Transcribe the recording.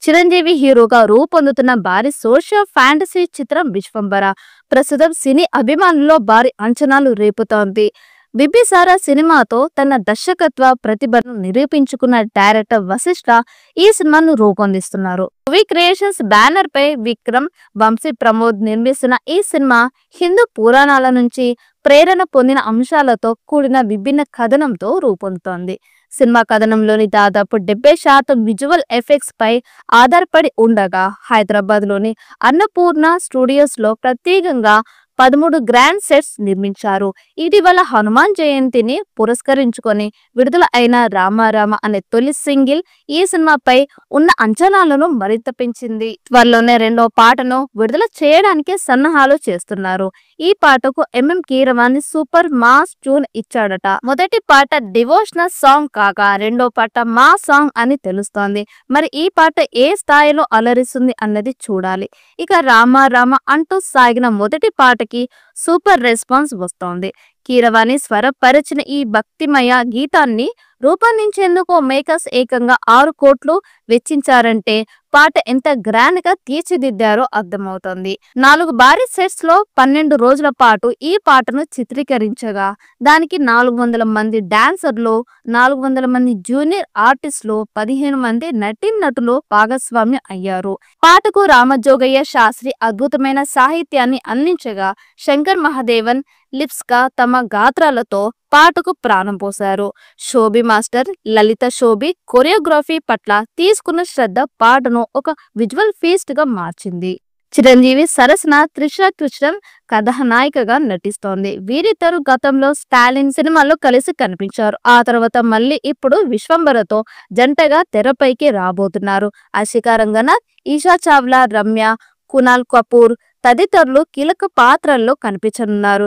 చిరంజీవి హీరోగా రూపొందుతున్న భారీ సోషల్ ఫ్యాంటసీ చిత్రం విశ్వంబర ప్రస్తుతం సినీ అభిమానుల్లో భారీ అంచనాలు రేపుతోంది. బింబిసార సినిమాతో తన దర్శకత్వ ప్రతిభను నిరూపించుకున్న డైరెక్టర్ వశిష్ఠ ఈ సినిమాను రూపొందిస్తున్నారు. మూవీ క్రియేషన్స్ బ్యానర్ పై విక్రమ్ వంశీ ప్రమోద్ నిర్మిస్తున్న ఈ సినిమా హిందూ పురాణాల నుంచి ప్రేరణ పొందిన అంశాలతో కూడిన విభిన్న కథనంతో రూపొందుతోంది. సినిమా కథనంలోని దాదాపు 70% విజువల్ ఎఫెక్ట్స్ పై ఆధారపడి ఉండగా హైదరాబాద్ లోని అన్నపూర్ణ స్టూడియోస్ లో ప్రత్యేకంగా 13 గ్రాండ్ సెట్స్ నిర్మించారు. ఇటీవల హనుమాన్ జయంతిని పురస్కరించుకొని విడుదల అయిన రామారామ అనే తొలి సింగిల్ ఈ సినిమాపై ఉన్న అంచనాలను మరింత పెంచింది. త్వరలోనే రెండో పాటను విడుదల చేయడానికి సన్నాహాలు చేస్తున్నారు. ఈ పాటకు కీరవాణి సూపర్ మాస్ ట్యూన్ ఇచ్చాడట. మొదటి పాట డివోషనల్ సాంగ్ కాగా రెండో పాట మా సాంగ్ అని తెలుస్తోంది. మరి ఈ పాట ఏ స్థాయిలో అలరిస్తుంది అన్నది చూడాలి. ఇక రామ అంటూ సాగిన మొదటి పాటకి సూపర్ రెస్పాన్స్ వస్తోంది. కీరవాణి స్వరపరిచిన ఈ భక్తిమయ గీతాన్ని రూపొందించేందుకు మేకర్స్ ఏకంగా 6 కోట్లు వెచ్చించారంటే పాట ఎంత గ్రాండ్ గా తీర్చిదిద్దారో అర్థమవుతోంది. 4 భారీ సెట్స్ లో 12 రోజుల పాటు ఈ పాటను చిత్రీకరించగా దానికి 400 మంది డాన్సర్లు, 400 మంది జూనియర్ ఆర్టిస్టులు, 15 మంది నటీనటులు భాగస్వామ్యం అయ్యారు. పాటకు రామజోగయ్య శాస్త్రి అద్భుతమైన సాహిత్యాన్ని అందించగా శంకర్ మహాదేవన్ లిప్స్ గా తమ గాత్రాలతో పాటకు ప్రాణం పోశారు. శోభి మాస్టర్ లలిత శోభి కొరియోగ్రఫీ పట్ల తీసుకున్న శ్రద్ధ పాటను ఒక విజువల్ ఫీస్ట్ గా మార్చింది. చిరంజీవి సరసన త్రిష కృష్ణన్ కథానాయికగా నటిస్తోంది. వీరిద్దరు గతంలో స్టాలిన్ సినిమాలో కలిసి కనిపించారు. ఆ తర్వాత మళ్ళీ ఇప్పుడు విశ్వంబరతో జంటగా తెరపైకి రాబోతున్నారు. ఆశికా రంగనాథ్, ఈషా చావ్లా, రమ్య, కునాల్ కపూర్ తదితరులు కీలక పాత్రల్లో కనిపించనున్నారు.